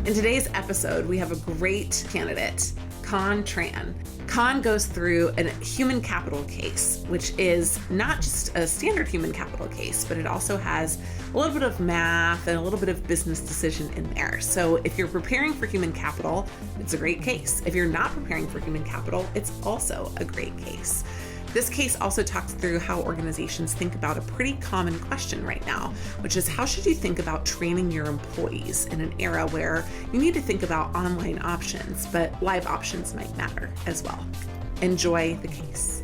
In today's episode, we have a great candidate, Khanh Tran. Khanh goes through a human capital case, which is not just a standard human capital case, but it also has a little bit of math and a little bit of business decision in there. So if you're preparing for human capital, it's a great case. If you're not preparing for human capital, it's also a great case. This case also talks through how organizations think about a pretty common question right now, which is how should you think about training your employees in an era where you need to think about online options, but live options might matter as well. Enjoy the case.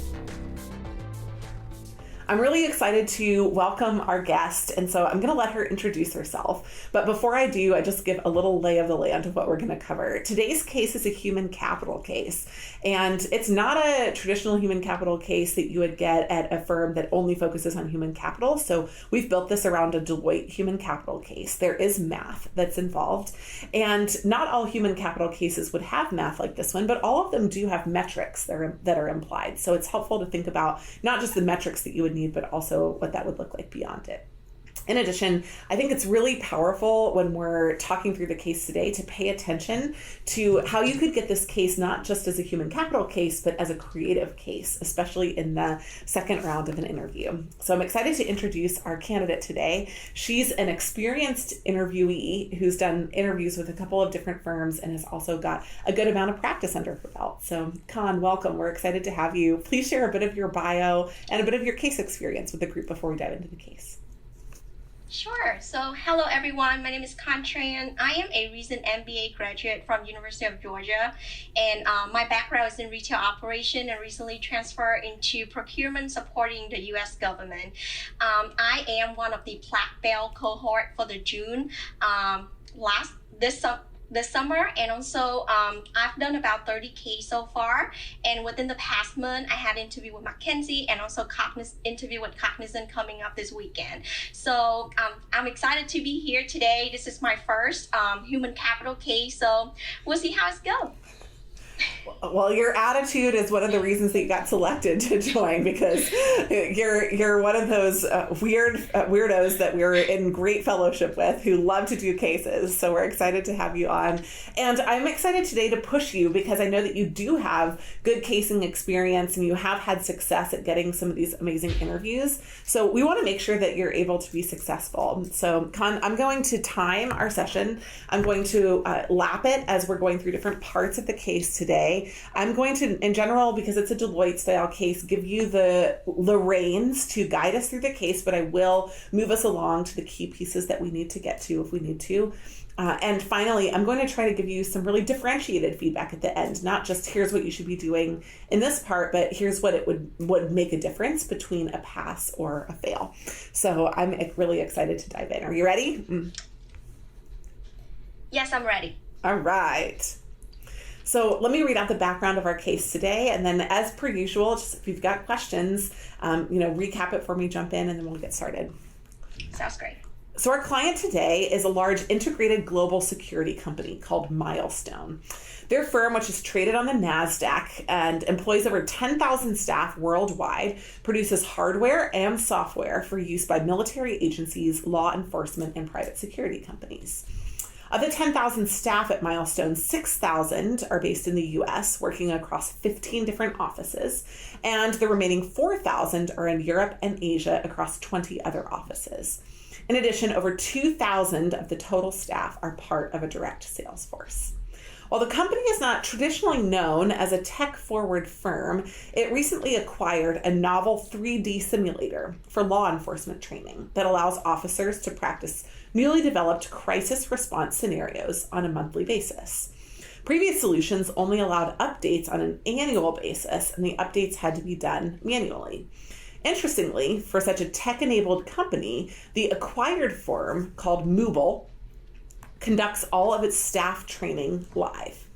I'm really excited to welcome our guest, and so I'm going to let her introduce herself. But before I do, I just give a little lay of the land of what we're going to cover. Today's case is a human capital case, and it's not a traditional human capital case that you would get at a firm that only focuses on human capital. So we've built this around a Deloitte Human Capital case. There is math that's involved, and not all human capital cases would have math like this one, but all of them do have metrics that are implied. So it's helpful to think about not just the metrics that you would need, but also what that would look like beyond it. In addition, I think it's really powerful when we're talking through the case today to pay attention to how you could get this case not just as a human capital case, but as a creative case, especially in the second round of an interview. So I'm excited to introduce our candidate today. She's an experienced interviewee who's done interviews with a couple of different firms and has also got a good amount of practice under her belt. So Khanh, welcome. We're excited to have you. Please share a bit of your bio and a bit of your case experience with the group before we dive into the case. Sure. So hello everyone, my name is Khanh Tran. I am a recent MBA graduate from University of Georgia, and my background is in retail operation and recently transferred into procurement supporting the U.S. government. I am one of the Black Belt cohort for the June this summer, and also I've done about 30 cases so far, and within the past month I had an interview with McKinsey and also interview with Cognizant coming up this weekend. So I'm excited to be here today. This is my first human capital case, so we'll see how it goes. Well, your attitude is one of the reasons that you got selected to join, because you're one of those weirdos that we're in great fellowship with who love to do cases. So we're excited to have you on. And I'm excited today to push you because I know that you do have good casing experience and you have had success at getting some of these amazing interviews. So we want to make sure that you're able to be successful. So Khanh, I'm going to time our session. I'm going to lap it as we're going through different parts of the case today. I'm going to, in general, because it's a Deloitte style case, give you the reins to guide us through the case, but I will move us along to the key pieces that we need to get to if we need to. And finally, I'm going to try to give you some really differentiated feedback at the end, not just here's what you should be doing in this part, but here's what it would make a difference between a pass or a fail. So I'm really excited to dive in. Are you ready? Yes, I'm ready. All right. So let me read out the background of our case today, and then as per usual, just if you've got questions, recap it for me, jump in, and then we'll get started. Sounds great. So our client today is a large integrated global security company called Milestone. Their firm, which is traded on the NASDAQ and employs over 10,000 staff worldwide, produces hardware and software for use by military agencies, law enforcement, and private security companies. Of the 10,000 staff at Milestone, 6,000 are based in the U.S., working across 15 different offices, and the remaining 4,000 are in Europe and Asia across 20 other offices. In addition, over 2,000 of the total staff are part of a direct sales force. While the company is not traditionally known as a tech-forward firm, it recently acquired a novel 3D simulator for law enforcement training that allows officers to practice newly developed crisis response scenarios on a monthly basis. Previous solutions only allowed updates on an annual basis, and the updates had to be done manually. Interestingly, for such a tech-enabled company, the acquired firm, called Mooble, conducts all of its staff training live.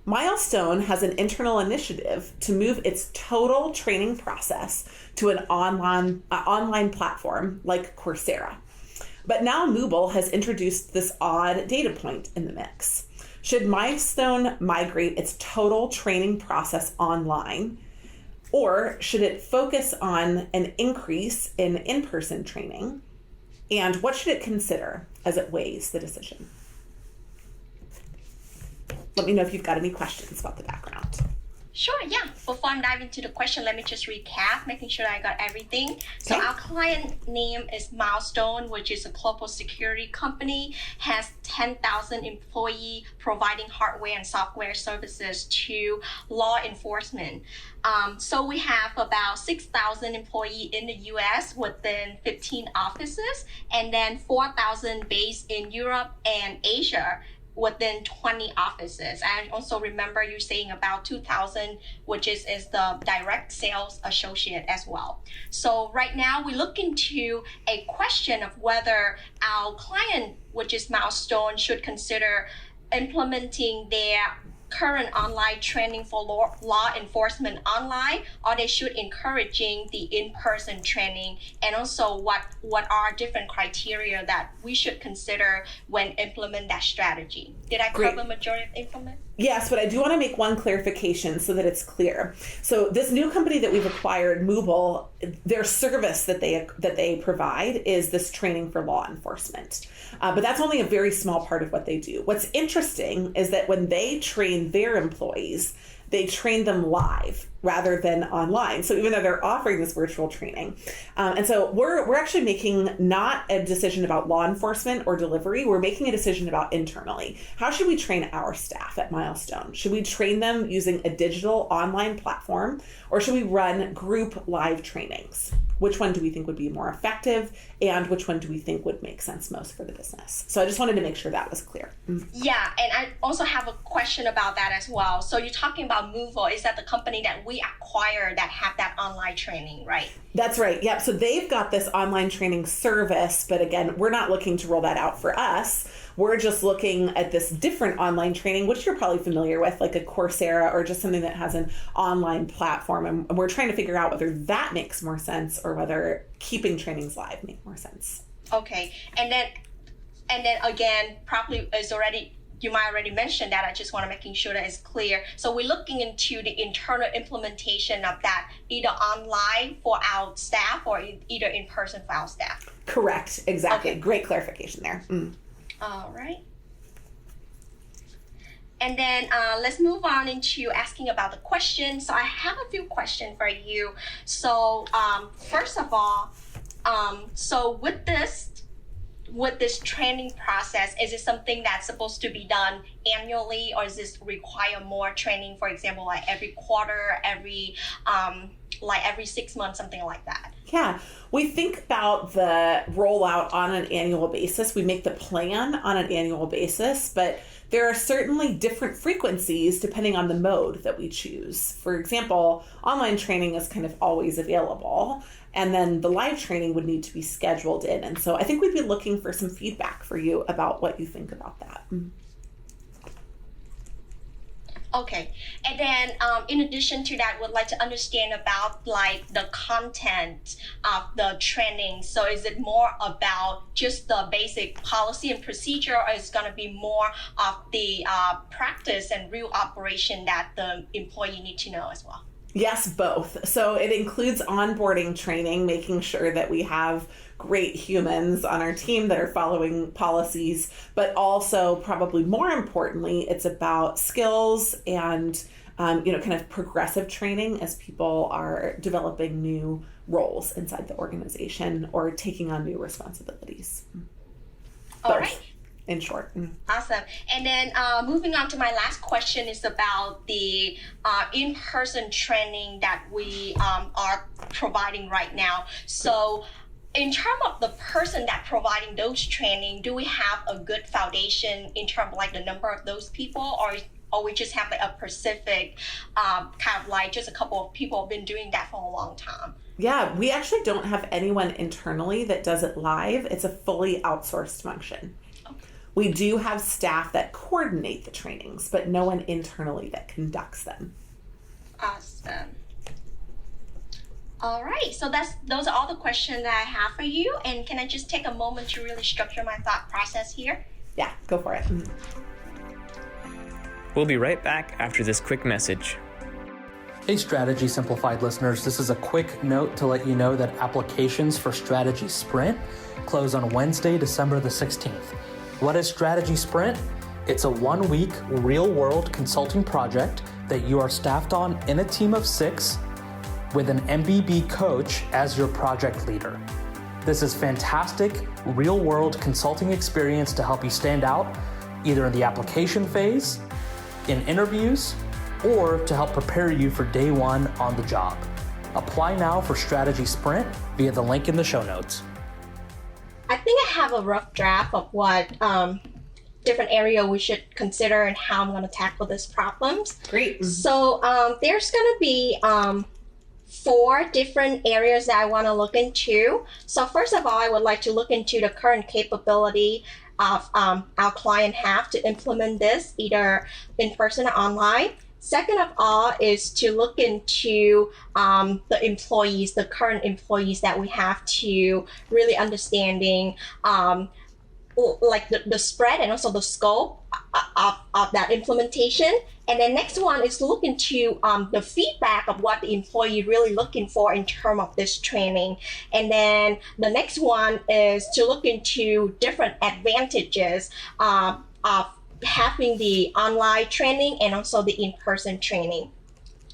Milestone has an internal initiative to move its total training process to an online platform like Coursera. But now Mooble has introduced this odd data point in the mix. Should Milestone migrate its total training process online, or should it focus on an increase in in-person training? And what should it consider as it weighs the decision? let me know if you've got any questions about the background. Sure, yeah. Before I dive into the question, let me just recap, making sure I got everything. So our client name is Milestone, which is a global security company, has 10,000 employees providing hardware and software services to law enforcement. So we have about 6,000 employees in the US within 15 offices, and then 4,000 based in Europe and Asia within 20 offices. I also remember you saying about 2,000, which is the direct sales associate as well. So right now we look into a question of whether our client, which is Milestone, should consider implementing their current online training for law enforcement online, or they should encouraging the in-person training, and also what are different criteria that we should consider when implement that strategy. Did I cover majority of implement? Yes, but I do want to make one clarification so that it's clear. So this new company that we've acquired, Movable, their service that they provide is this training for law enforcement. But that's only a very small part of what they do. What's interesting is that when they train their employees, they train them live rather than online. So even though they're offering this virtual training. And so we're actually making not a decision about law enforcement or delivery. We're making a decision about internally. How should we train our staff at Milestone? Should we train them using a digital online platform, or should we run group live trainings? Which one do we think would be more effective, and which one do we think would make sense most for the business? So I just wanted to make sure that was clear. Yeah, and I also have a question about that as well. So you're talking about Movable. Is that the company that we acquire that have that online training, right? That's right. Yep. So they've got this online training service, but again, we're not looking to roll that out for us. We're just looking at this different online training, which you're probably familiar with, like a Coursera or just something that has an online platform. And we're trying to figure out whether that makes more sense or whether keeping trainings live make more sense. Okay. And then again, probably you might already mention that. I just want to making sure that it's clear. So we're looking into the internal implementation of that, either online for our staff or either in person for our staff. Correct. Exactly. Okay. Great clarification there. All right. And then let's move on into asking about the questions. So I have a few questions for you. So first of all, so with this training process, is it something that's supposed to be done annually, or does this require more training, for example, like every quarter, every 6 months, something like that? Yeah, we think about the rollout on an annual basis. We make the plan on an annual basis, but there are certainly different frequencies depending on the mode that we choose. For example, online training is kind of always available, and then the live training would need to be scheduled in. And so I think we'd be looking for some feedback for you about what you think about that. Okay, and then in addition to that, would like to understand about like the content of the training. So is it more about just the basic policy and procedure, or is it going to be more of the practice and real operation that the employee need to know as well? Yes, both. So it includes onboarding training, making sure that we have great humans on our team that are following policies, but also probably more importantly, it's about skills and kind of progressive training as people are developing new roles inside the organization or taking on new responsibilities. All right. In short. Awesome. And then moving on to my last question is about the in-person training that we are providing right now. So in terms of the person that providing those training, do we have a good foundation in terms of like the number of those people, or we just have like a specific kind of like just a couple of people have been doing that for a long time? Yeah, we actually don't have anyone internally that does it live. It's a fully outsourced function. We do have staff that coordinate the trainings, but no one internally that conducts them. Awesome. All right, so those are all the questions that I have for you. And can I just take a moment to really structure my thought process here? Yeah, go for it. We'll be right back after this quick message. Hey Strategy Simplified listeners, this is a quick note to let you know that applications for Strategy Sprint close on Wednesday, December the 16th. What is Strategy Sprint? It's a 1-week real-world consulting project that you are staffed on in a team of 6 with an MBB coach as your project leader. This is fantastic real-world consulting experience to help you stand out either in the application phase, in interviews, or to help prepare you for day 1 on the job. Apply now for Strategy Sprint via the link in the show notes. I think I have a rough draft of what different area we should consider and how I'm going to tackle these problems. Great. So there's going to be 4 different areas that I want to look into. So first of all, I would like to look into the current capability of our client have to implement this either in person or online. Second of all is to look into the employees, the current employees that we have, to really understanding like the spread and also the scope of that implementation. And then next one is to look into the feedback of what the employee really looking for in terms of this training. And then the next one is to look into different advantages of having the online training and also the in-person training.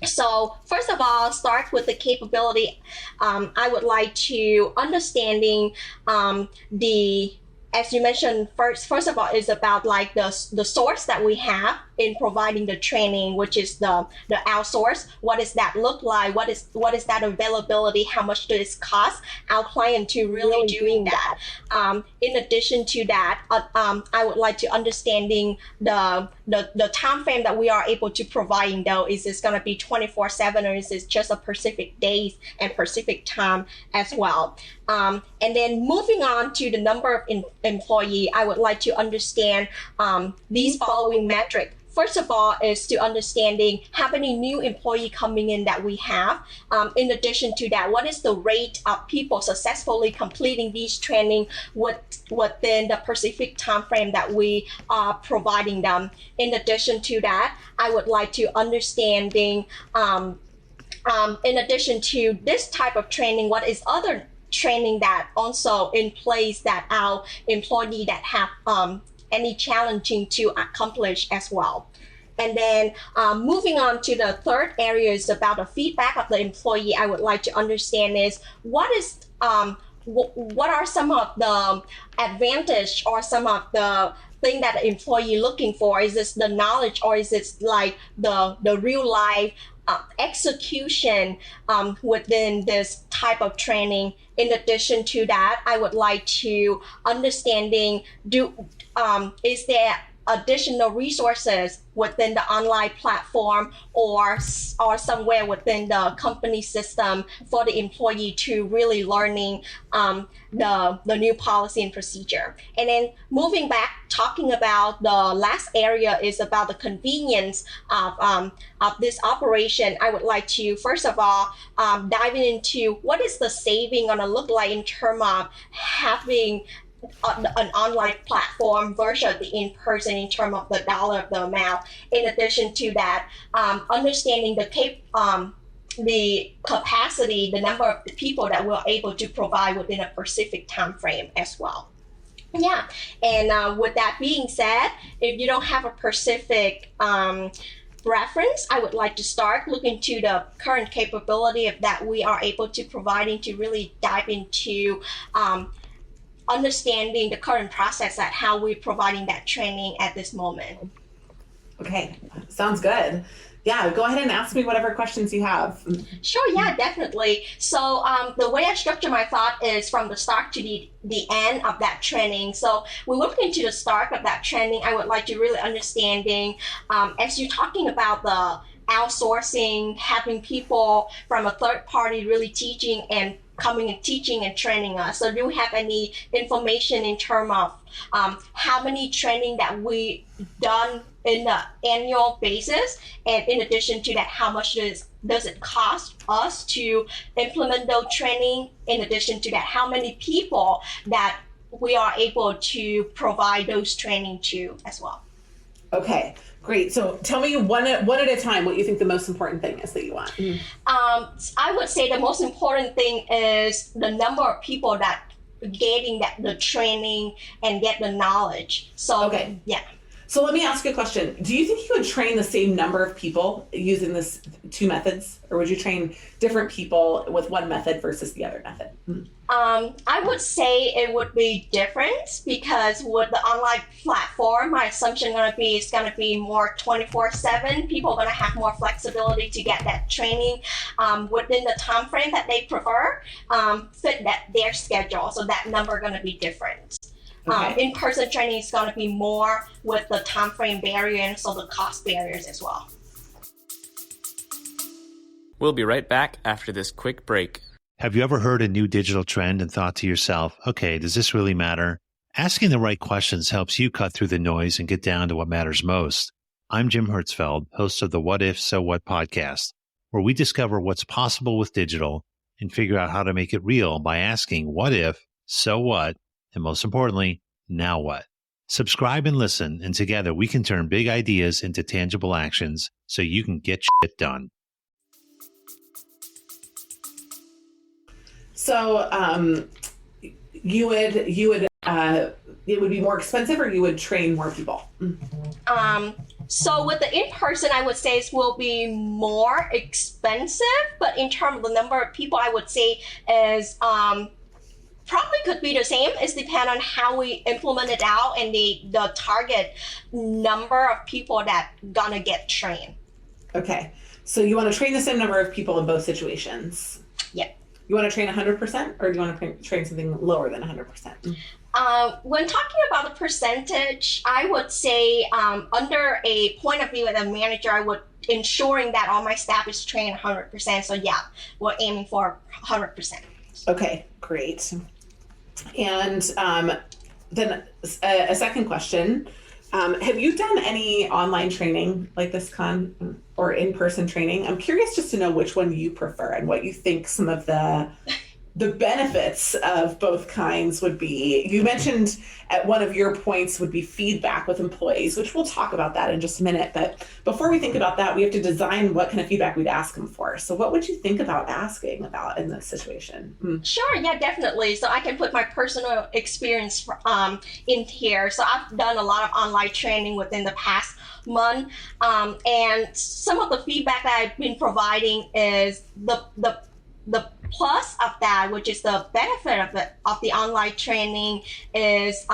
So first of all, start with the capability. I would like to understanding as you mentioned, first of all, is about like the source that we have in providing the training, which is the outsource. What does that look like? What is that availability? How much does it cost our client to really doing that? In addition to that, I would like to understanding the time frame that we are able to provide. Though, is this going to be 24/7 or is it just a specific days and specific time as well? And then moving on to the number of employee, I would like to understand these following metrics. First of all is to understanding how many new employee coming in that we have. In addition to that, what is the rate of people successfully completing these training within the specific time frame that we are providing them. In addition to that, I would like to understanding in addition to this type of training, what is other training that also in place that our employee that have any challenging to accomplish as well. And then moving on to the third area is about the feedback of the employee. I would like to understand is what are some of the advantage or some of the thing that the employee looking for? Is this the knowledge or is it like the real life execution within this type of training? In addition to that, I would like to understanding is there additional resources within the online platform or somewhere within the company system for the employee to really learning the new policy and procedure. And then moving back, talking about the last area is about the convenience of this operation. I would like to, first of all, diving into what is the saving going to look like in terms of having an online platform versus the in-person in terms of the dollar of the amount. In addition to that, understanding the capacity, the number of the people that we're able to provide within a specific time frame as well. Yeah, and with that being said, if you don't have a specific reference, I would like to start looking to the current capability of that we are able to providing to really dive into understanding the current process at how we're providing that training at this moment. Okay, sounds good. Yeah, go ahead and ask me whatever questions you have. Sure, yeah, definitely. So the way I structure my thought is from the start to the end of that training. So we look into the start of that training. I would like to really understanding, as you're talking about the outsourcing, having people from a third party really teaching and coming and teaching and training us. So do we have any information in terms of how many training that we done in the annual basis? And in addition to that, how much does it cost us to implement those training? In addition to that, how many people that we are able to provide those training to as well? Okay, great. So tell me one at a time what you think the most important thing is that you want. I would say the most important thing is the number of people that getting the training and get the knowledge. So okay. Yeah. So let me ask you a question. Do you think you would train the same number of people using this two methods, or would you train different people with one method versus the other method? I would say it would be different because with the online platform, my assumption it's going to be more 24/7. People are going to have more flexibility to get that training within the time frame that they prefer, fit their schedule. So that number going to be different. Okay. In-person training is going to be more with the time frame barrier and so the cost barriers as well. We'll be right back after this quick break. Have you ever heard a new digital trend and thought to yourself, okay, does this really matter? Asking the right questions helps you cut through the noise and get down to what matters most. I'm Jim Hertzfeld, host of the What If, So What podcast, where we discover what's possible with digital and figure out how to make it real by asking what if, so what, and most importantly, now what? Subscribe and listen, and together we can turn big ideas into tangible actions so you can get shit done. So you would it would be more expensive, or you would train more people? So with the in-person, I would say it will be more expensive, but in terms of the number of people, I would say is probably could be the same. It depends on how we implement it out and the target number of people that gonna get trained. Okay, so you want to train the same number of people in both situations? Yeah. You want to train 100%, or do you want to train something lower than 100%? When talking about the percentage, I would say under a point of view as a manager, I would ensuring that all my staff is trained 100%. So yeah, we're aiming for 100%. Okay, great. And then a second question. Have you done any online training like this, Khanh, or in-person training? I'm curious just to know which one you prefer and what you think some of the benefits of both kinds would be. You mentioned at one of your points would be feedback with employees, which we'll talk about that in just a minute. But before we think about that, we have to design what kind of feedback we'd ask them for. So what would you think about asking about in this situation? Sure, yeah, definitely. So I can put my personal experience in here. So I've done a lot of online training within the past month. And some of the feedback that I've been providing is the plus of that, which is the benefit of the online training, is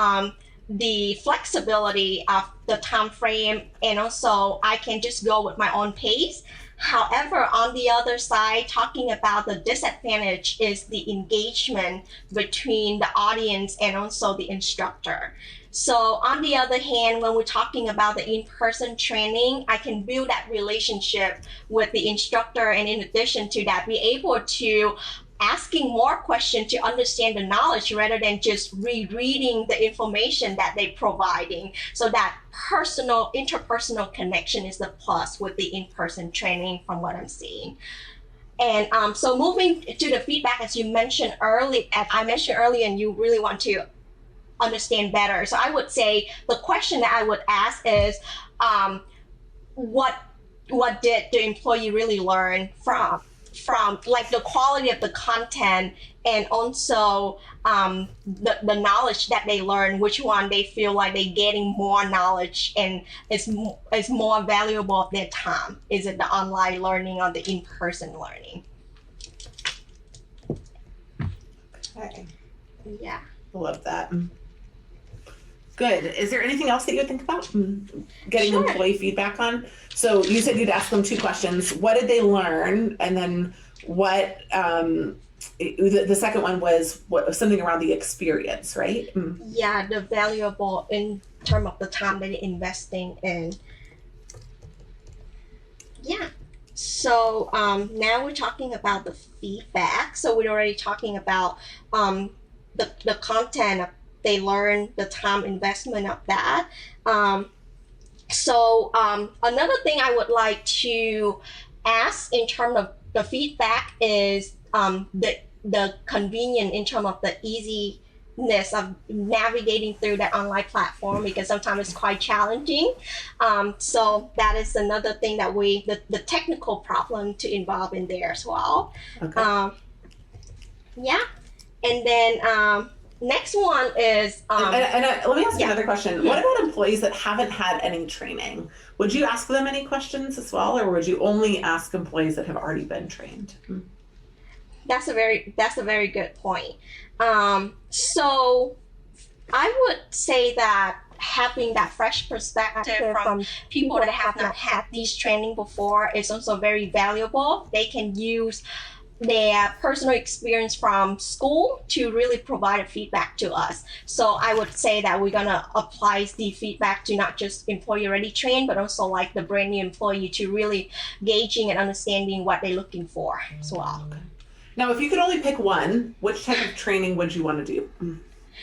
the flexibility of the time frame, and also I can just go with my own pace. However, on the other side, talking about the disadvantage is the engagement between the audience and also the instructor. So on the other hand, when we're talking about the in-person training, I can build that relationship with the instructor, and in addition to that, be able to asking more questions to understand the knowledge rather than just rereading the information that they're providing. So that interpersonal connection is the plus with the in-person training from what I'm seeing. And so moving to the feedback, as I mentioned earlier, and you really want to understand better. So I would say the question that I would ask is, what did the employee really learn from like the quality of the content, and also the knowledge that they learn, which one they feel like they're getting more knowledge and is more valuable of their time. Is it the online learning or the in-person learning? Okay. Yeah. Love that. Good. Is there anything else that you would think about getting Sure. employee feedback on? So you said you'd ask them two questions. What did they learn? And then what, the second one was something around the experience, right? Yeah, the valuable in terms of the time that they're investing in. Yeah. So now we're talking about the feedback. So we're already talking about the content they learn, the time investment of that. So another thing I would like to ask in terms of the feedback is the convenience in terms of the easiness of navigating through that online platform, because sometimes it's quite challenging. So that is another thing that the technical problem to involve in there as well. Okay. Yeah. And then next one is let me ask you another question. What about employees that haven't had any training? Would you ask them any questions as well, or would you only ask employees that have already been trained? That's a very good point. So I would say that having that fresh perspective from people that have not had this training before is also very valuable. They can use their personal experience from school to really provide feedback to us. So I would say that we're gonna apply the feedback to not just employee already trained, but also like the brand new employee to really gauging and understanding what they're looking for as well. Now, if you could only pick one, which type of training would you want to do?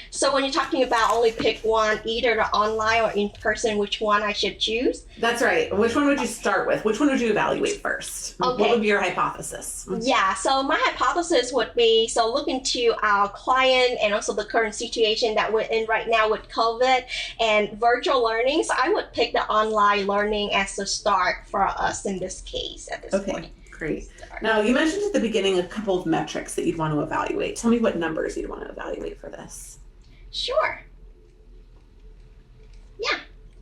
So when you're talking about only pick one, either the online or in person, which one I should choose? That's right. Which one would you start with? Which one would you evaluate first? Okay. What would be your hypothesis? Yeah, so my hypothesis would be, so look into our client and also the current situation that we're in right now with COVID and virtual learning. So I would pick the online learning as the start for us in this case at this point. Great. Now, you mentioned at the beginning a couple of metrics that you'd want to evaluate. Tell me what numbers you'd want to evaluate for this. Sure. Yeah.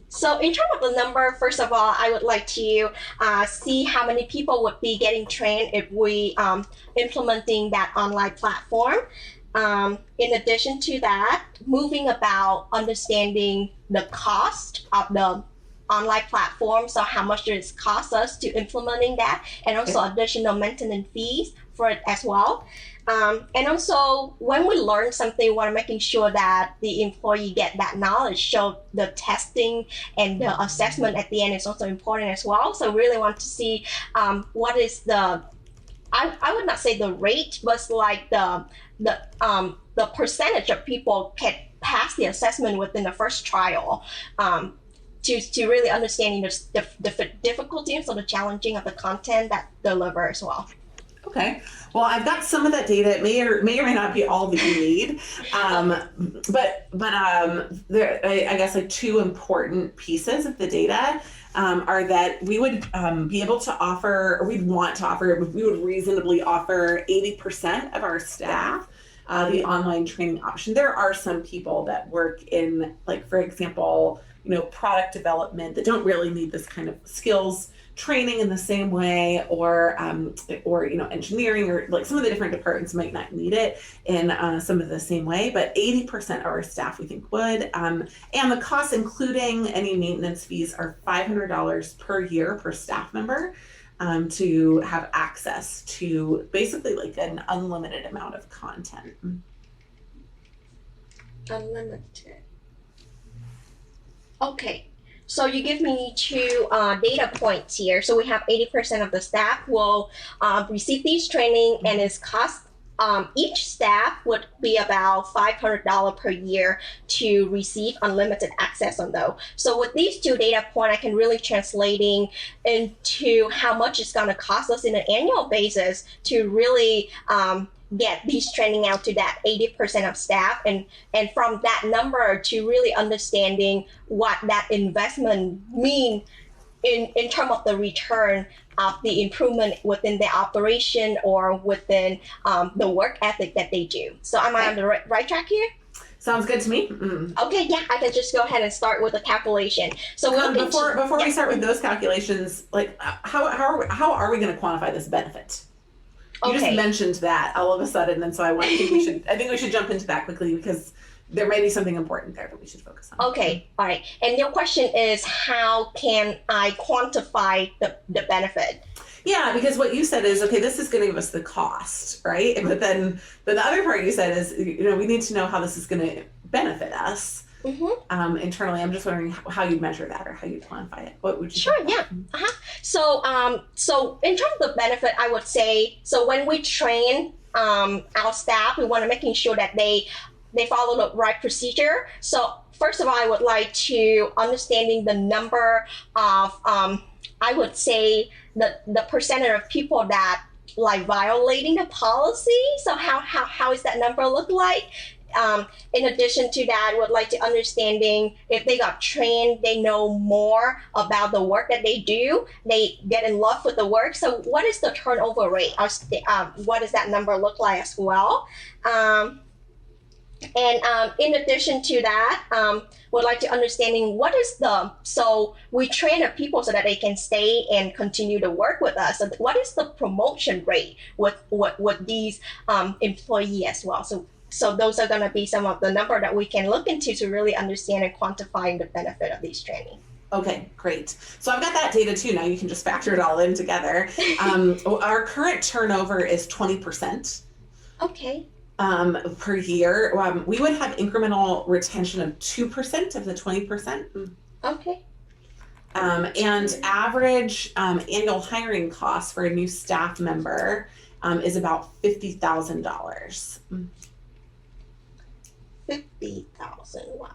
So in terms of the number, first of all, I would like to see how many people would be getting trained if we implementing that online platform. In addition to that, moving about understanding the cost of the online platform, so how much does it cost us to implementing that, and also additional maintenance fees for it as well. And also, when we learn something, we're making sure that the employee get that knowledge. So the testing and the assessment at the end is also important as well. So really want to see what is the, I would not say the rate, but like the percentage of people can pass the assessment within the first trial. To really understanding the difficulties or the challenging of the content that deliver as well. Okay. Well, I've got some of that data. It may or may not be all that you need. But there, I guess like two important pieces of the data are that we would be able to offer, or we'd want to offer, we would reasonably offer 80% of our staff the online training option. There are some people that work in, like, for example, product development that don't really need this kind of skills training in the same way, or engineering, or like some of the different departments might not need it in some of the same way, but 80% of our staff we think would. And the costs, including any maintenance fees, are $500 per year per staff member to have access to basically like an unlimited amount of content. Unlimited. Okay. So you give me two data points here. So we have 80% of the staff will receive these training, and its cost, each staff would be about $500 per year to receive unlimited access on those. So with these two data points, I can really translating into how much it's going to cost us in an annual basis to really get these training out to that 80% of staff, and from that number to really understanding what that investment mean in terms of the return of the improvement within the operation or within the work ethic that they do. So am I on the right track here? Sounds good to me. Okay, yeah, I can just go ahead and start with the calculation. So before we start with those calculations, like how are we going to quantify this benefit? You just mentioned that all of a sudden, and so I think we should jump into that quickly, because there may be something important there that we should focus on. Okay, all right. And your question is, how can I quantify the benefit? Yeah, because what you said is, okay, this is going to give us the cost, right? But then the other part you said is, we need to know how this is going to benefit us. Internally. I'm just wondering how you measure that, or how you quantify it. What would you? Sure. Yeah. So in terms of the benefit, I would say, so when we train our staff, we want to making sure that they follow the right procedure. So first of all, I would like to understanding the number of I would say the percentage of people that like violating the policy. So how is that number look like? In addition to that, I would like to understanding if they got trained, they know more about the work that they do, they get in love with the work. So what is the turnover rate? What does that number look like as well? And in addition to that, would like to understanding so we train our people so that they can stay and continue to work with us. So what is the promotion rate with these employees as well? So those are going to be some of the number that we can look into to really understand and quantify the benefit of these training. Okay, great. So I've got that data too. Now you can just factor it all in together. Our current turnover is 20%. Okay. Per year. We would have incremental retention of 2% of the 20%. Okay. And average annual hiring costs for a new staff member is about $50,000. $50,000. Wow.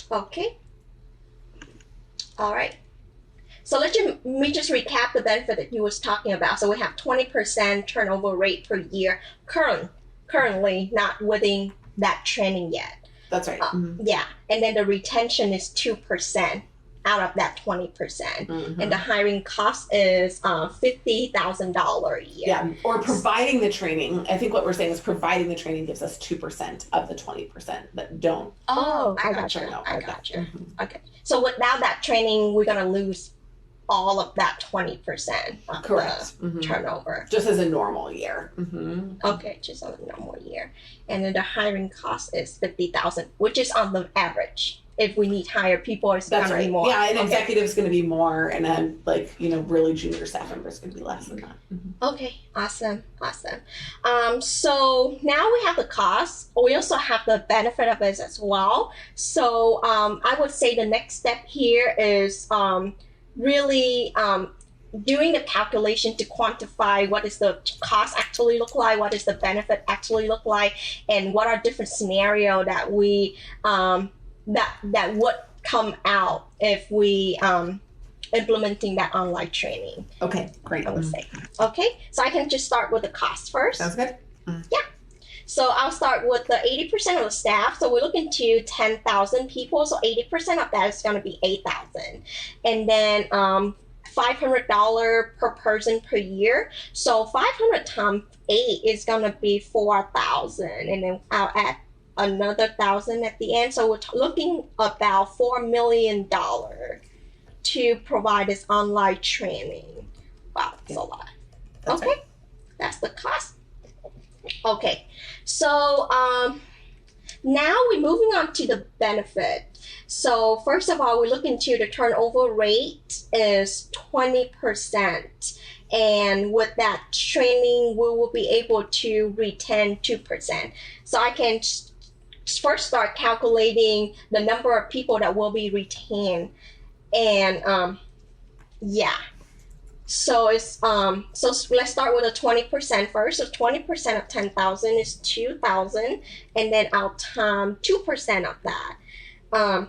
Okay. All right. So let me just recap the benefit that you was talking about. So we have 20% turnover rate per year. Currently not within that training yet. That's right. Yeah. And then the retention is 2% out of that 20%. Mm-hmm. And the hiring cost is $50,000 a year. Yeah. Or providing the training. I think what we're saying is providing the training gives us 2% of the 20% that don't. Oh, I got you. Mm-hmm. Okay. So without that training, we're going to lose all of that 20% of correct. The turnover. Just as a normal year. Mm-hmm. Okay, just on a normal year. And then the hiring cost is $50,000, which is on the average. If we need higher people, it's going to be more. Yeah, an executive is going to be more, and then really junior staff members is going to be less than that. Mm-hmm. Okay, awesome. So now we have the cost. We also have the benefit of it as well. So I would say the next step here is really doing the calculation to quantify what is the cost actually look like, what is the benefit actually look like, and what are different scenarios that we that would come out if we implementing that online training. Okay, great. I would say. Okay, so I can just start with the cost first. Sounds good. Yeah. So I'll start with the 80% of the staff. So we're looking to 10,000 people. So 80% of that is going to be 8,000. And then $500 per person per year. So 500 times 8 is going to be 4,000. And then I'll add another 1,000 at the end. So we're looking about $4 million to provide this online training. Wow, that's a lot. That's okay, right. That's the cost. Okay, so now we're moving on to the benefit. So first of all, we're looking to the turnover rate is 20%. And with that training, we will be able to retain 2%. So I can first start calculating the number of people that will be retained. And yeah. So it's so let's start with a 20% first. So 20% of 10,000 is 2,000, and then I'll time 2% of that.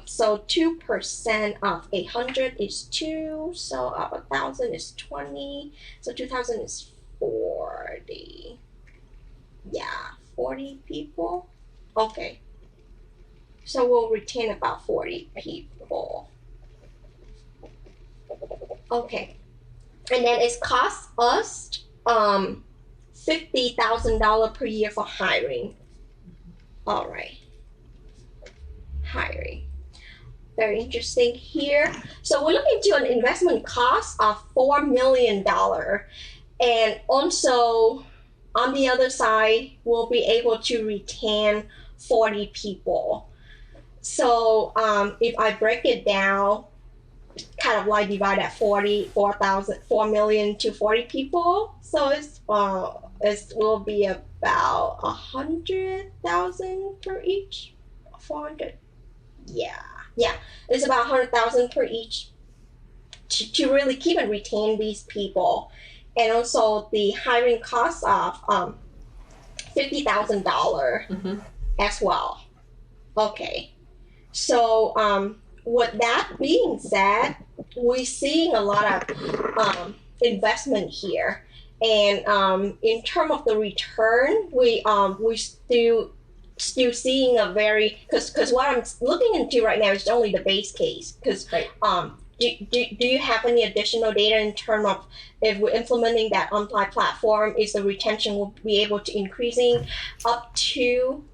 So 2% of 800 is 2. So of 1,000 is 20. So 2,000 is 40. Yeah, 40 people. Okay. So we'll retain about 40 people. Okay. And then it costs us $50,000 per year for hiring. All right. Hiring. Very interesting here. So we're looking to an investment cost of $4 million. And also on the other side, we'll be able to retain 40 people. So if I break it down, kind of like divide that 4 million to 40 people. So it will be about 100,000 per each. 400. Yeah. It's about 100,000 per each to really keep and retain these people. And also the hiring cost of $50,000 as well. Okay. So with that being said, we're seeing a lot of investment here, and in terms of the return, we still seeing a very because what I'm looking into right now is only the base case because do you have any additional data in terms of if we're implementing that online platform, is the retention will be able to increasing up to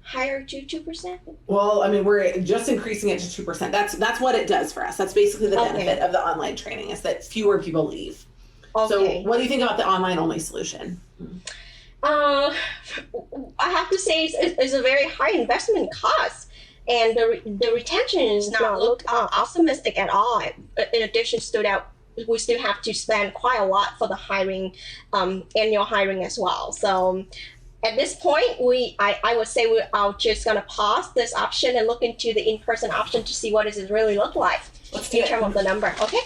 higher to 2%? Well, I mean, we're just increasing it to 2%. That's what it does for us. That's basically the benefit of the online training, is that fewer people leave. Okay. So what do you think about the online only solution? I have to say it's a very high investment cost, and the retention is not look optimistic at all. In addition to that, we still have to spend quite a lot for the hiring, annual hiring as well. So at this point, I would say we are just gonna pause this option and look into the in-person option to see what does it really look like in terms of the number. Okay.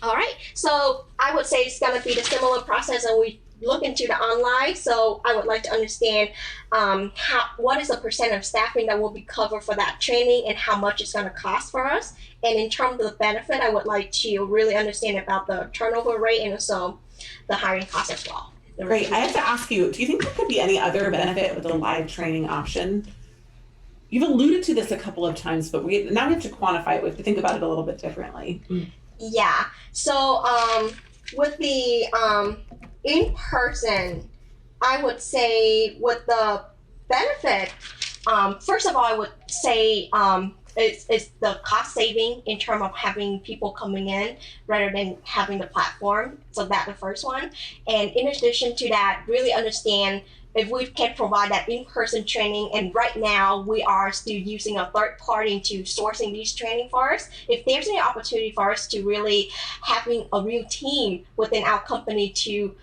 All right. So I would say it's gonna be the similar process, and we look into the online. So I would like to understand what is the percent of staffing that will be covered for that training and how much it's going to cost for us. And in terms of the benefit, I would like to really understand about the turnover rate and also the hiring cost as well. Great. I have to ask you, do you think there could be any other benefit with the live training option? You've alluded to this a couple of times, but now we have to quantify it. We have to think about it a little bit differently. Yeah. So with the in-person, I would say with the benefit, first of all, I would say it's the cost saving in terms of having people coming in rather than having the platform. So that's the first one. And in addition to that, really understand if we can provide that in-person training, and right now we are still using a third party to sourcing these training for us. If there's any opportunity for us to really having a real team within our company to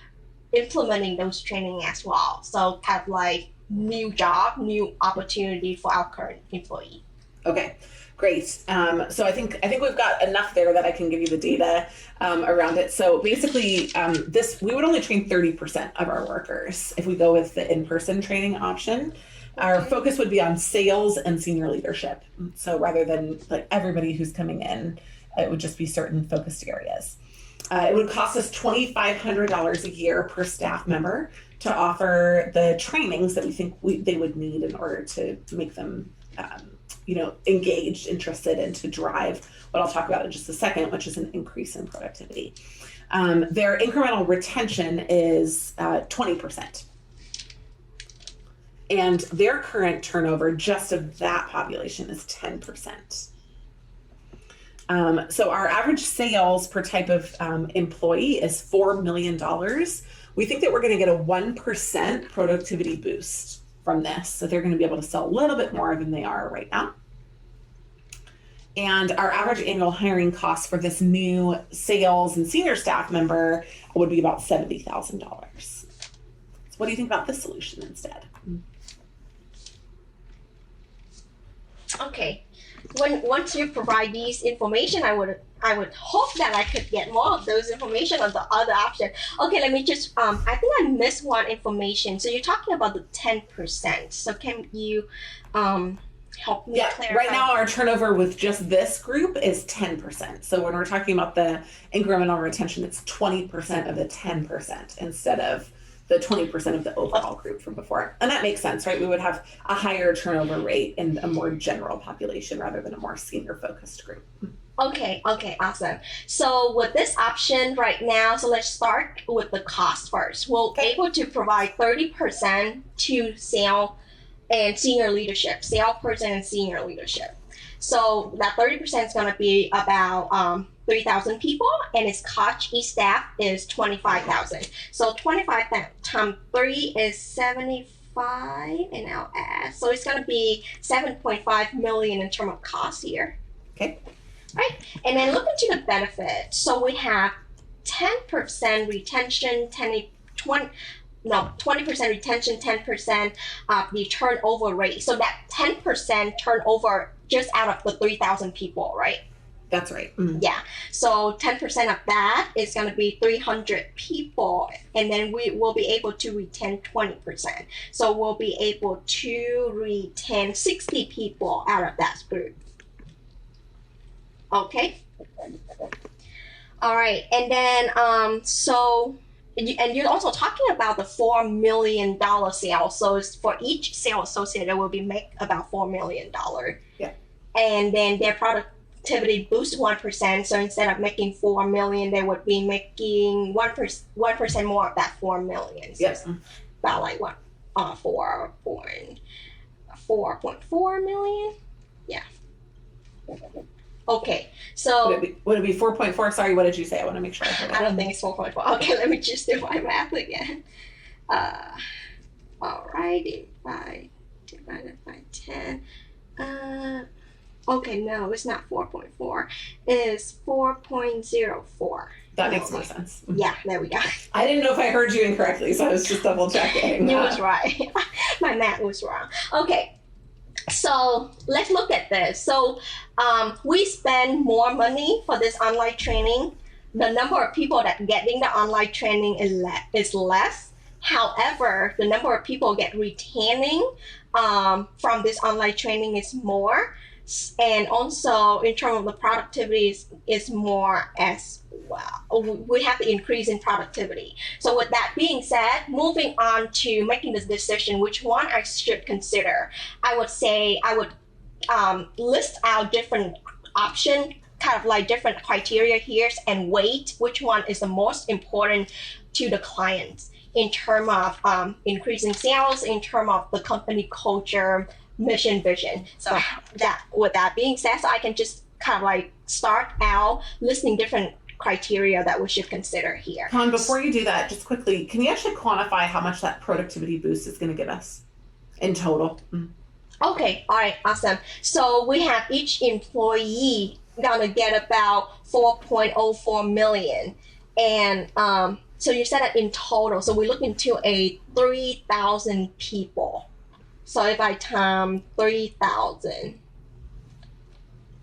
implementing those training as well. So kind of like new job, new opportunity for our current employee. Okay, great. So I think we've got enough there that I can give you the data around it. So basically, we would only train 30% of our workers if we go with the in-person training option. Our focus would be on sales and senior leadership. So rather than like everybody who's coming in, it would just be certain focused areas. It would cost us $2,500 a year per staff member to offer the trainings that we think they would need in order to make them, engaged, interested, and to drive what I'll talk about in just a second, which is an increase in productivity. Their incremental retention is 20%. And their current turnover just of that population is 10%. So our average sales per type of employee is $4 million. We think that we're going to get a 1% productivity boost from this. So they're going to be able to sell a little bit more than they are right now. And our average annual hiring cost for this new sales and senior staff member would be about $70,000. So what do you think about this solution instead? Okay. Once you provide these information, I would hope that I could get more of those information on the other option. Okay, let me just I think I missed one information. So you're talking about the 10%. So can you help me clarify? Right now our turnover with just this group is 10%. So when we're talking about the incremental retention, it's 20% of the 10% instead of the 20% of the overall group from before. And that makes sense, right? We would have a higher turnover rate in a more general population rather than a more senior focused group. Okay, awesome. So with this option right now, so let's start with the cost first. We're able to provide 30% to sales and senior leadership, salesperson and senior leadership. So that 30% is going to be about 3,000 people, and its cost each staff is 25,000. So 25 times 3 is 75, and I'll add. So it's going to be 7.5 million in terms of cost here. Okay. Right, and then look into the benefit. So we have 10% retention, 20% retention, 10% the turnover rate. So that 10% turnover just out of the 3,000 people, right? That's right. Mm-hmm. Yeah. So 10% of that is going to be 300 people, and then we will be able to retain 20%. So we'll be able to retain 60 people out of that group. Okay. All right. And then, and you're also talking about the $4 million sale. So it's for each sales associate, it will be make about $4 million. Yeah. And then their productivity boost 1%. So instead of making 4 million, they would be making 1% more of that 4 million. So Yes. about like what, 4.4 million? Yeah. Okay, so Would it be 4.4? Sorry, what did you say? I want to make sure I heard it. I don't think it's 4.4. Okay, let me just do my math again. All right, divided by 10. Okay, no, it's not 4.4. It's 4.04. That makes more sense. Yeah, there we go. I didn't know if I heard you incorrectly, so I was just double checking. You was right. My math was wrong. Okay, so let's look at this. So we spend more money for this online training. The number of people that getting the online training is less. However, the number of people get retaining from this online training is more. And also in terms of the productivity is more as well. We have the increase in productivity. So with that being said, moving on to making this decision, which one I should consider, I would say I would list out different options, kind of like different criteria here, and weight which one is the most important to the clients in terms of increasing sales, in terms of the company culture, mission, vision. So that, with that being said, so I can just kind of like start out listing different criteria that we should consider here. Khanh, before you do that, just quickly, can you actually quantify how much that productivity boost is going to give us in total? Okay, all right, awesome. So we have each employee gonna get about 4.04 million. And so you said that in total, so we're looking to a 3,000 people. So if I time 3,000,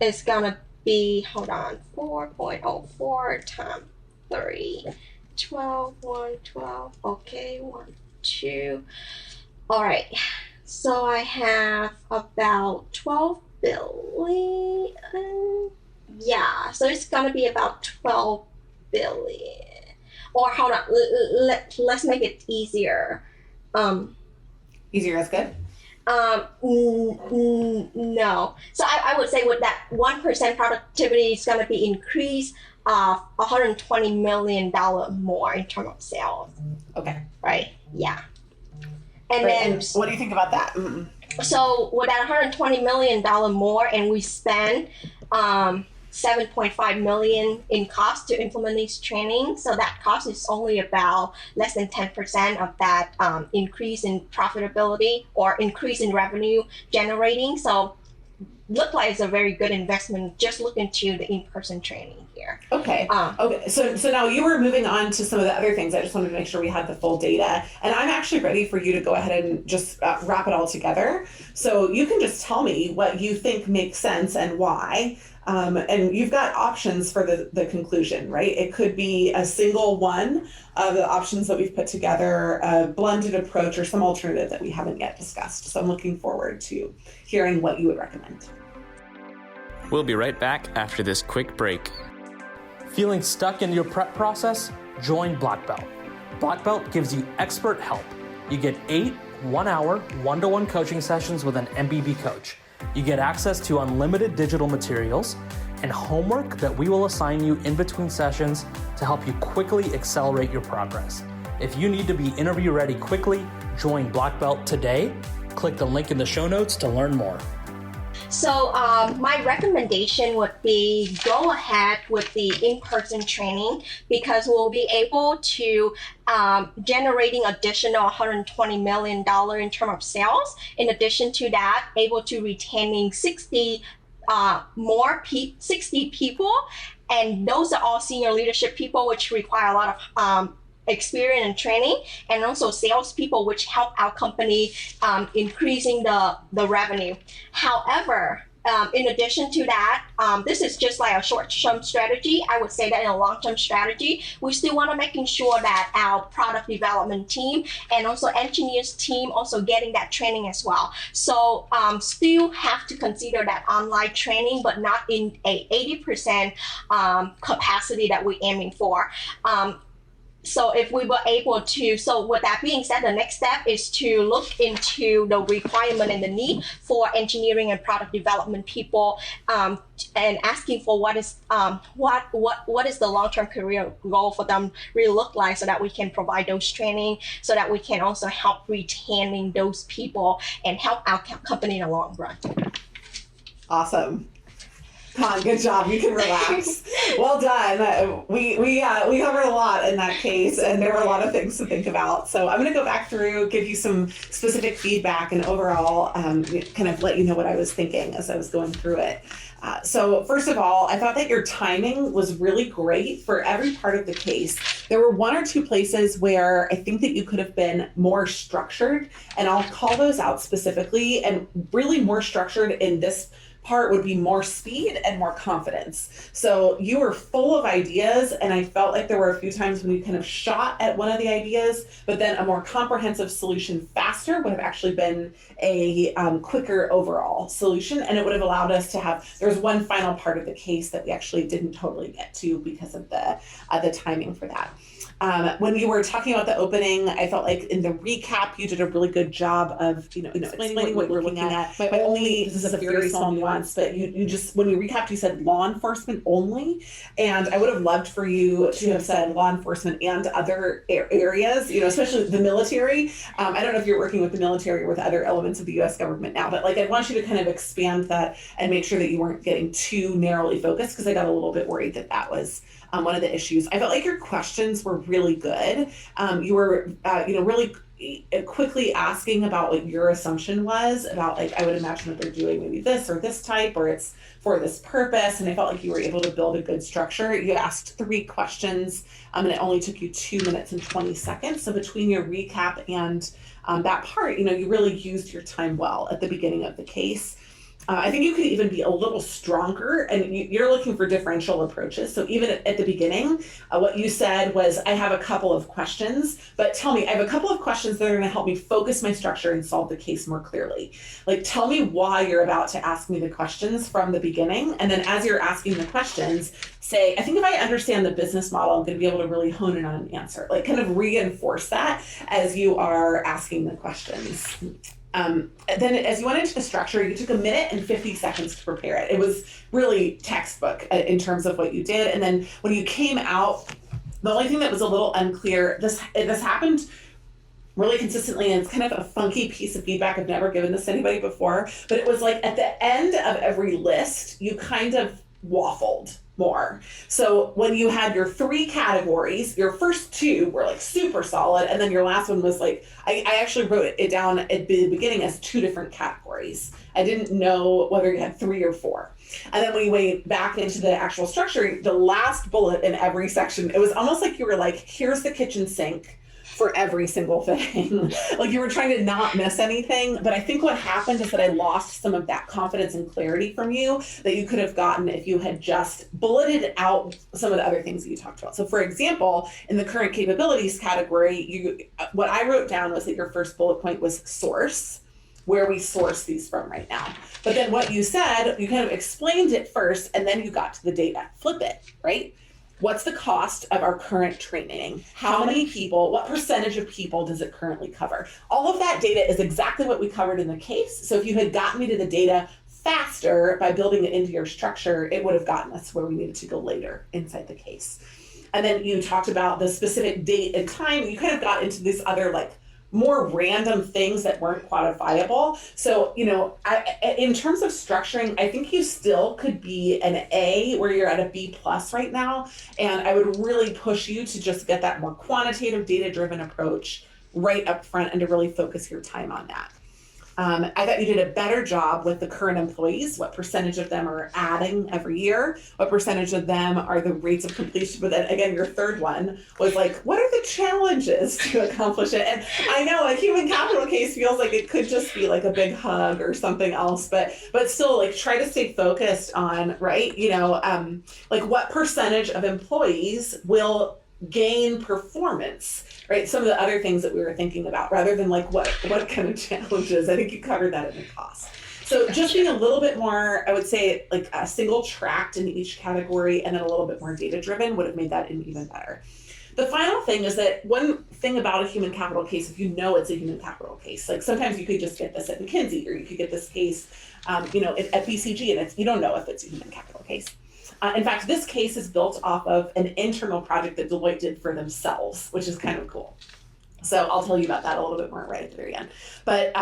it's gonna be, hold on, 4.04 times 3, 12, 1, 12, okay, 1, 2. All right, so I have about 12 billion. Yeah, so it's gonna be about 12 billion. Or hold on, let's make it easier. Easier is good? No. So I would say with that 1% productivity is going to be increased $120 million more in terms of sales. Okay. Right? Yeah. And Right, then, and what do you think about that? so with that $120 million more, and we spend 7.5 million in cost to implement these trainings. So that cost is only about less than 10% of that increase in profitability or increase in revenue generating. So look like it's a very good investment. Just look into the in-person training here. Okay. Okay. So now you were moving on to some of the other things. I just wanted to make sure we had the full data. And I'm actually ready for you to go ahead and just wrap it all together. So you can just tell me what you think makes sense and why. And you've got options for the conclusion, right? It could be a single one of the options that we've put together, a blended approach, or some alternative that we haven't yet discussed. So I'm looking forward to hearing what you would recommend. We'll be right back after this quick break. Feeling stuck in your prep process? Join Black Belt. Black Belt gives you expert help. You get 8 one-hour, one-to-one coaching sessions with an MBB coach. You get access to unlimited digital materials and homework that we will assign you in between sessions to help you quickly accelerate your progress. If you need to be interview ready quickly, join Black Belt today. Click the link in the show notes to learn more. So my recommendation would be go ahead with the in-person training because we'll be able to generating additional $120 million in terms of sales. In addition to that, able to retaining 60 people, and those are all senior leadership people, which require a lot of experience and training, and also salespeople, which help our company increasing the revenue. However, in addition to that, this is just like a short-term strategy. I would say that in a long-term strategy, we still want to making sure that our product development team and also engineers team also getting that training as well. So still have to consider that online training, but not in a 80% capacity that we're aiming for. So if we were able to, so with that being said, the next step is to look into the requirement and the need for engineering and product development people, and asking for what is the long-term career goal for them really look like, so that we can provide those training, so that we can also help retaining those people and help our company in the long run. Awesome. Khanh, good job. You can relax. Well done. We covered a lot in that case, and there were a lot of things to think about. So I'm going to go back through, give you some specific feedback, and overall kind of let you know what I was thinking as I was going through it. So first of all, I thought that your timing was really great for every part of the case. There were one or two places where I think that you could have been more structured, and I'll call those out specifically. And really more structured in this part would be more speed and more confidence. So you were full of ideas, and I felt like there were a few times when you kind of shot at one of the ideas, but then a more comprehensive solution faster would have actually been a quicker overall solution, and it would have allowed us to have, there's one final part of the case that we actually didn't totally get to because of the timing for that. When you were talking about the opening, I felt like in the recap, you did a really good job of, explaining what we're looking at. My only, this is a very small nuance, but you just, when you recapped, you said law enforcement only. And I would have loved for you to have said law enforcement and other areas, especially the military. I don't know if you're working with the military or with other elements of the U.S. government now, but I want you to kind of expand that and make sure that you weren't getting too narrowly focused, because I got a little bit worried that was one of the issues. I felt like your questions were really good. You were, really quickly asking about what your assumption was about, I would imagine that they're doing maybe this or this type, or it's for this purpose. And I felt like you were able to build a good structure. You asked 3 questions, and it only took you 2 minutes and 20 seconds. So between your recap and that part, you really used your time well at the beginning of the case. I think you could even be a little stronger, and you're looking for differential approaches. So even at the beginning, what you said was, I have a couple of questions, but tell me, I have a couple of questions that are going to help me focus my structure and solve the case more clearly. Tell me why you're about to ask me the questions from the beginning. And then as you're asking the questions, say, I think if I understand the business model, I'm going to be able to really hone in on an answer. Kind of reinforce that as you are asking the questions. Then as you went into the structure, you took 1 minute and 50 seconds to prepare it. It was really textbook in terms of what you did. And then when you came out, the only thing that was a little unclear, this happened really consistently, and it's kind of a funky piece of feedback. I've never given this to anybody before, but it was at the end of every list, you kind of waffled more. So when you had your 3 categories, your first 2 were super solid, and then your last one was I actually wrote it down at the beginning as 2 different categories. I didn't know whether you had 3 or 4. And then when you went back into the actual structure, the last bullet in every section, it was almost like you were here's the kitchen sink for every single thing. You were trying to not miss anything. But I think what happened is that I lost some of that confidence and clarity from you that you could have gotten if you had just bulleted out some of the other things that you talked about. So for example, in the current capabilities category, what I wrote down was that your first bullet point was source, where we source these from right now. But then what you said, you kind of explained it first, and then you got to the data. Flip it, right? What's the cost of our current training? How many people, what percentage of people does it currently cover? All of that data is exactly what we covered in the case. So if you had gotten me to the data faster by building it into your structure, it would have gotten us where we needed to go later inside the case. And then you talked about the specific date and time. You kind of got into these other more random things that weren't quantifiable. So, in terms of structuring, I think you still could be an A where you're at a B+ right now. And I would really push you to just get that more quantitative, data-driven approach right up front and to really focus your time on that. I thought you did a better job with the current employees. What percentage of them are adding every year? What percentage of them are the rates of completion? But then again, your third one was what are the challenges to accomplish it? And I know a human capital case feels like it could just be a big hug or something else, but still try to stay focused on, right? What percentage of employees will gain performance, right? Some of the other things that we were thinking about, rather than what kind of challenges. I think you covered that in the cost. So just being a little bit more, I would say a single tracked in each category and then a little bit more data driven would have made that even better. The final thing is that one thing about a human capital case, if you know it's a human capital case, like sometimes you could just get this at McKinsey, or you could get this case, at BCG, and you don't know if it's a human capital case. In fact, this case is built off of an internal project that Deloitte did for themselves, which is kind of cool. So I'll tell you about that a little bit more right at the very end. But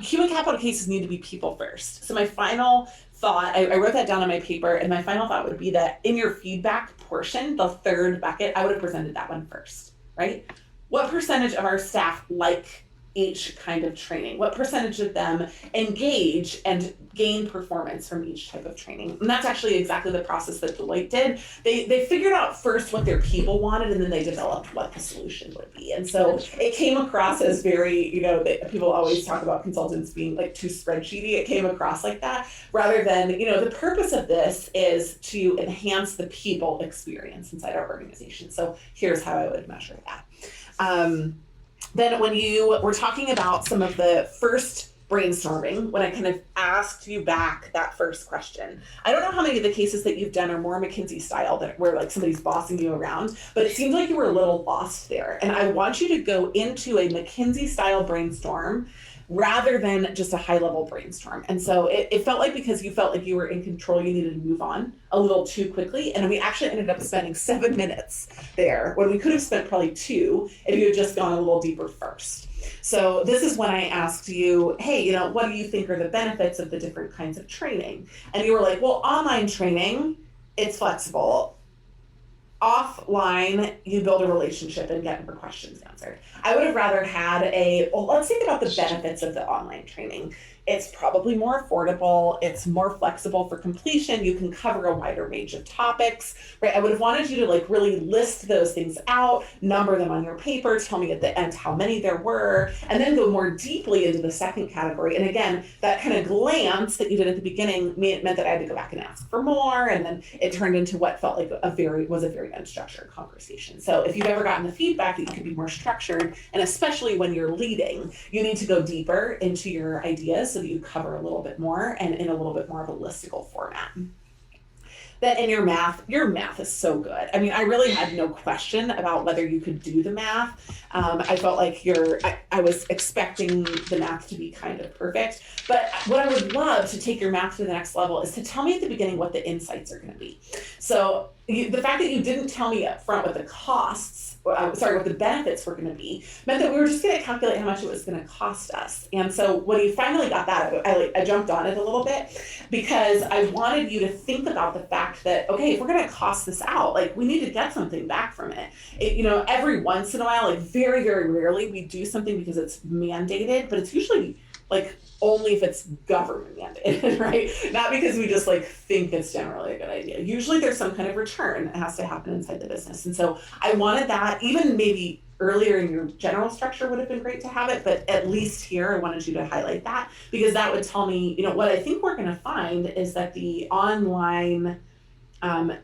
human capital cases need to be people first. So my final thought, I wrote that down on my paper, and my final thought would be that in your feedback portion, the third bucket, I would have presented that one first, right? What percentage of our staff like each kind of training? What percentage of them engage and gain performance from each type of training? And that's actually exactly the process that Deloitte did. They figured out first what their people wanted, and then they developed what the solution would be. And so it came across as very, people always talk about consultants being like too spreadsheety. It came across like that, rather than, the purpose of this is to enhance the people experience inside our organization. So here's how I would measure that. Then when you were talking about some of the first brainstorming, when I kind of asked you back that first question, I don't know how many of the cases that you've done are more McKinsey style, that where like somebody's bossing you around, but it seems like you were a little lost there. And I want you to go into a McKinsey style brainstorm rather than just a high level brainstorm. And so it felt like, because you felt like you were in control, you needed to move on a little too quickly. And we actually ended up spending 7 minutes there when we could have spent probably 2 if you had just gone a little deeper first. So this is when I asked you, hey, what do you think are the benefits of the different kinds of training? And you were like, well, online training, it's flexible. Offline, you build a relationship and get your questions answered. I would have rather had let's think about the benefits of the online training. It's probably more affordable. It's more flexible for completion. You can cover a wider range of topics, right? I would have wanted you to really list those things out, number them on your paper, tell me at the end how many there were, and then go more deeply into the second category. And again, that kind of glance that you did at the beginning meant that I had to go back and ask for more, and then it turned into what felt like a very unstructured conversation. So if you've ever gotten the feedback that you could be more structured, and especially when you're leading, you need to go deeper into your ideas so that you cover a little bit more and in a little bit more of a listicle format. Then in your math is so good. I mean, I really had no question about whether you could do the math. I felt like I was expecting the math to be kind of perfect. But what I would love to take your math to the next level is to tell me at the beginning what the insights are going to be. So the fact that you didn't tell me up front what the what the benefits were going to be, meant that we were just going to calculate how much it was going to cost us. And so when you finally got that, I jumped on it a little bit, because I wanted you to think about the fact that, okay, if we're going to cost this out, we need to get something back from it. Every once in a while, very, very rarely, we do something because it's mandated, but it's usually only if it's government mandated, right? Not because we just think it's generally a good idea. Usually there's some kind of return that has to happen inside the business. And so I wanted that, even maybe earlier in your general structure would have been great to have it, but at least here I wanted you to highlight that, because that would tell me, what I think we're going to find is that the online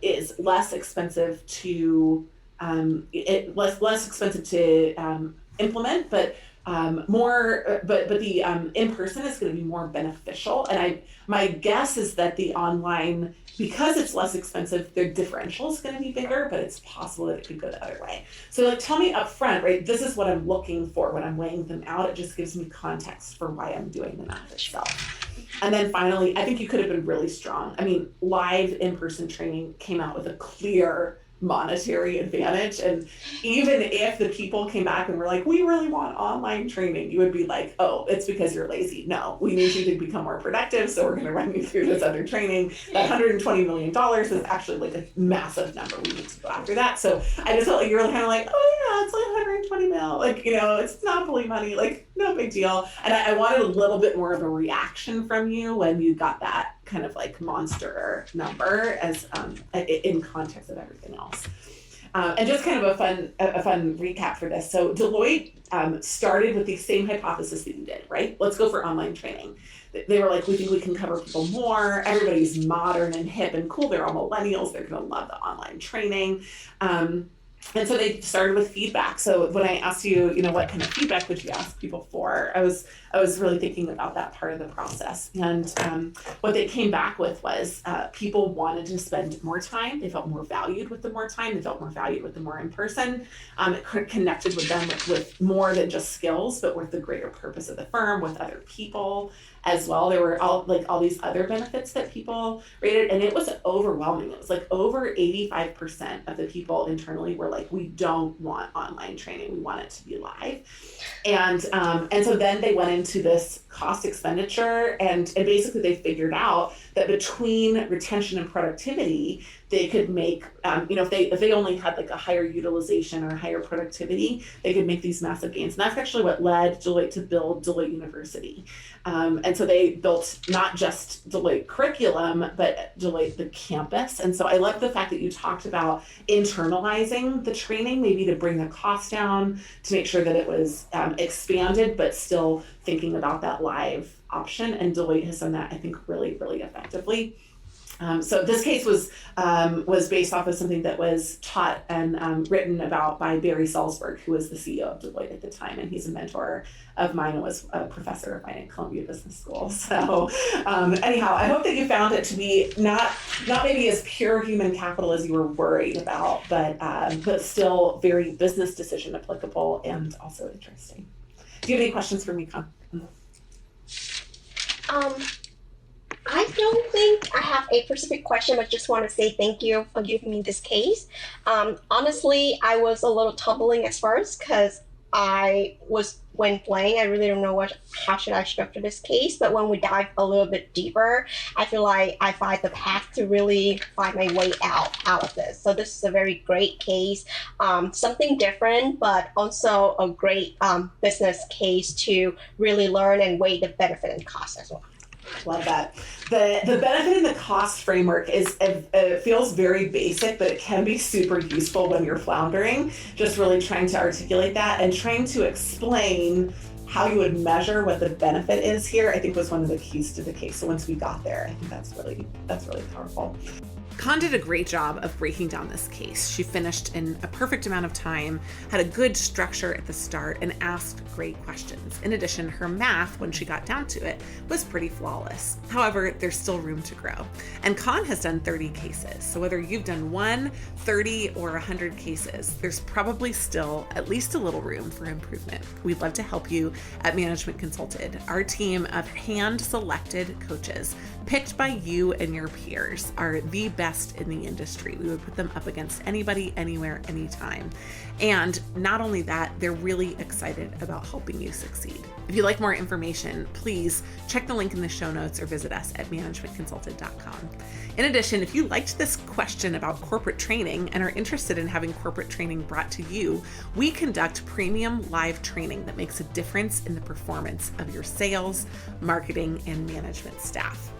is less expensive to less expensive to implement, but the in-person is going to be more beneficial. And my guess is that the online, because it's less expensive, their differential is going to be bigger, but it's possible that it could go the other way. So tell me up front, right, this is what I'm looking for when I'm weighing them out. It just gives me context for why I'm doing the math itself. And then finally, I think you could have been really strong. I mean, live in-person training came out with a clear monetary advantage, and even if the people came back and were like, we really want online training, you would be like, oh, it's because you're lazy. No, we need you to become more productive, so we're going to run you through this other training. That $120 million is actually a massive number. We need to go after that. So I just felt like you were kind of like, oh yeah, it's 120 mil, it's monopoly money, no big deal. And I wanted a little bit more of a reaction from you when you got that kind of monster number as in context of everything else. And just kind of a fun recap for this. So Deloitte started with the same hypothesis that you did, right? Let's go for online training. They were like, we think we can cover people more. Everybody's modern and hip and cool. They're all millennials. They're going to love the online training. And so they started with feedback. So when I asked you, what kind of feedback would you ask people for? I was really thinking about that part of the process. And what they came back with was people wanted to spend more time. They felt more valued with the more time. They felt more valued with the more in person. It connected with them with more than just skills, but with the greater purpose of the firm, with other people as well. There were all these other benefits that people rated, and it was overwhelming. It was like over 85% of the people internally were like, we don't want online training. We want it to be live. And so then they went into this cost expenditure, and basically they figured out that between retention and productivity, they could make, if they only had like a higher utilization or higher productivity, they could make these massive gains. And that's actually what led Deloitte to build Deloitte University. And so they built not just Deloitte curriculum, but Deloitte the campus. And so I love the fact that you talked about internalizing the training, maybe to bring the cost down, to make sure that it was expanded, but still thinking about that live option. And Deloitte has done that, I think, really, really effectively. So this case was based off of something that was taught and written about by Barry Salzberg, who was the CEO of Deloitte at the time, and he's a mentor of mine and was a professor of mine at Columbia Business School. So anyhow, I hope that you found it to be not maybe as pure human capital as you were worried about, but still very business decision applicable and also interesting. Do you have any questions for me, Khanh? I don't think I have a specific question, but just want to say thank you for giving me this case. Honestly, I was a little tumbling at first because when playing, I really don't know how should I structure this case. But when we dive a little bit deeper, I feel like I find the path to really find my way out of this. So this is a very great case, something different, but also a great business case to really learn and weigh the benefit and cost as well. Love that. The benefit and the cost framework it feels very basic, but it can be super useful when you're floundering. Just really trying to articulate that and trying to explain how you would measure what the benefit is here, I think was one of the keys to the case. So once we got there, I think that's really powerful. Khanh did a great job of breaking down this case. She finished in a perfect amount of time, had a good structure at the start, and asked great questions. In addition, her math, when she got down to it, was pretty flawless. However, there's still room to grow. And Khanh has done 30 cases. So whether you've done 1, 30, or 100 cases, there's probably still at least a little room for improvement. We'd love to help you at Management Consulted. Our team of hand-selected coaches, picked by you and your peers, are the best in the industry. We would put them up against anybody, anywhere, anytime. And not only that, they're really excited about helping you succeed. If you'd like more information, please check the link in the show notes or visit us at managementconsulted.com. In addition, if you liked this question about corporate training and are interested in having corporate training brought to you, we conduct premium live training that makes a difference in the performance of your sales, marketing, and management staff.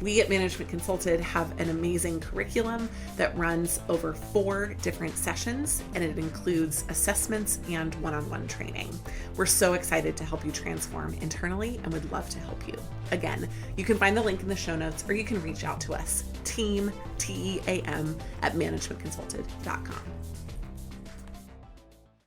We at Management Consulted have an amazing curriculum that runs over 4 different sessions, and it includes assessments and one-on-one training. We're so excited to help you transform internally and would love to help you. Again, you can find the link in the show notes, or you can reach out to us, team, T-E-A-M, at managementconsulted.com.